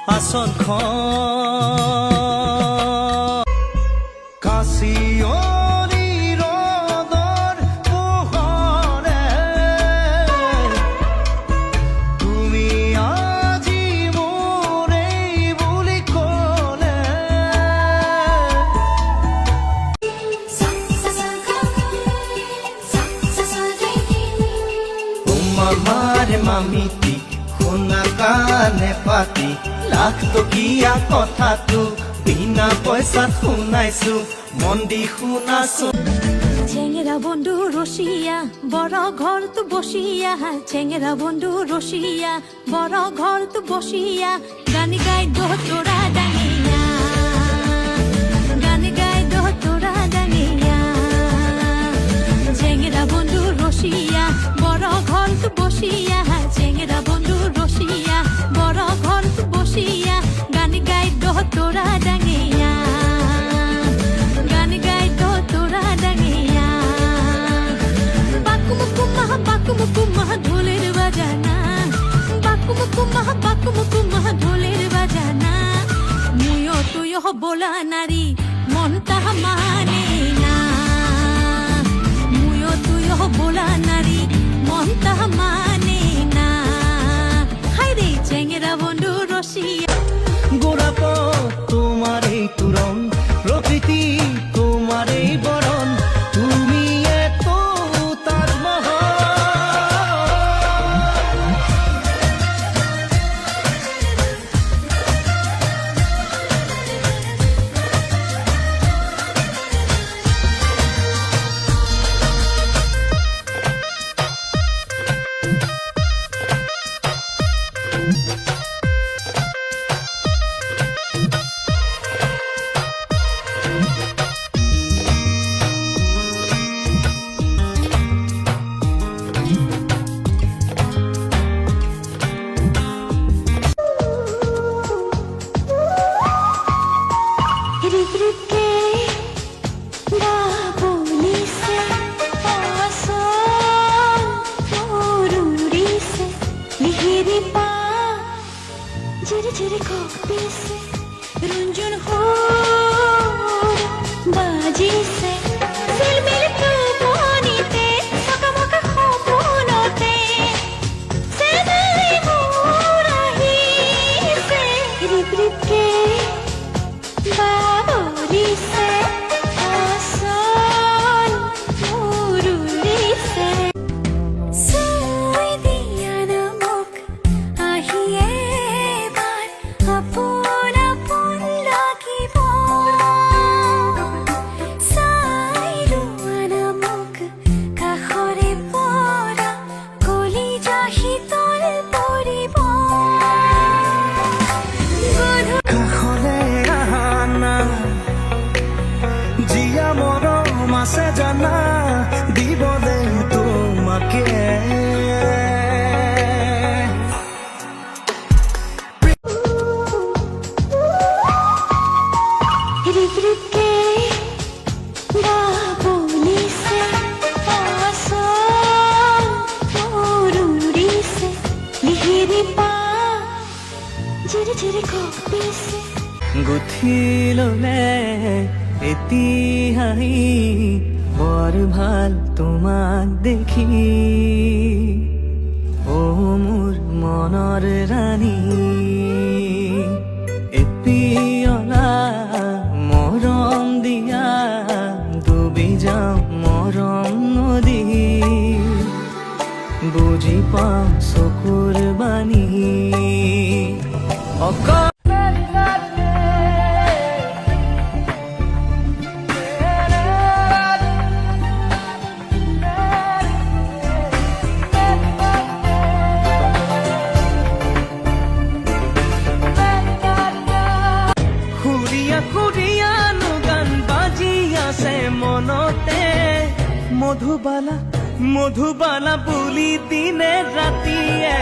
আসনখন কাশিয়নি ৰদৰ পোহৰে তুমি আজি মোৰে বুলি ক'লে মামাৰে মামিতি শুনা কানে পাতি লাখ টকীয়া কথাটো বিনা পইচাত শুনাইছো মন দি শুনাছো চেঙেরা বন্ধু রসিয়া বড় ঘর তু বসিয়া চেঙেরা বন্ধু রসিয়া বড় ঘর তু বসিয়া গান গাই দো তোরা ডাঙিয়া গান গাই দো তোরা ডাঙিয়া চেঙেরা বন্ধু রসিয়া বড় ঘর তু বসিয়া চেঙেরা বন্ধু রসিয়া বড় ঘর তু বসিয়া গান গাই দো তোরা ডাঙিয়া গান গাই দো তোরা ডাঙিয়া বাকুমুকুমা ঢোলের বাজানা বাকুমুকুমা ঢোলের বাজানা মুয়ো তুয়ো বোলা নারী মনটা মানে না মুয়ো তুয়ো বোলা নারী মনটা মানে না হাইরে চেঙেরা বন্ধু রসিয়া গোড়াপ তোমার এই তুরন প্রকৃতি তোমার এই বরণ তুমি এত তাজমহল झिरी कॉपी से रुंझुन हो बाजी से झिलमिल तूफानीते सकामका खपनोते सेनाई मोराही से रिप रिप के बाबरी से आसान मुरुरी से सोई दिया नमक আহিয়ে আপন আপন লাগিব চাইলো নামক কাষৰে পৰা কলিজা শীতল পৰিব কাষলে আহানা জিয়া মৰম আছে জানা দিব দে তোমাকে रिप रिप के बाबोली से आसान मुरुरी से लिहिरी पा झिरी झिरी कॉपी से গুঠি ললে এতিয়াই বৰ ভাল তোমাক দেখি ও মোৰ মনৰ ৰাণী এপিয়লা মৰম দিয়া ডুবি যাওঁ মৰম নদী বুজি পাওঁ চকুৰ বাণী মনতে মধুবালা মধুবালা বুলি দিনে ৰাতিয়ে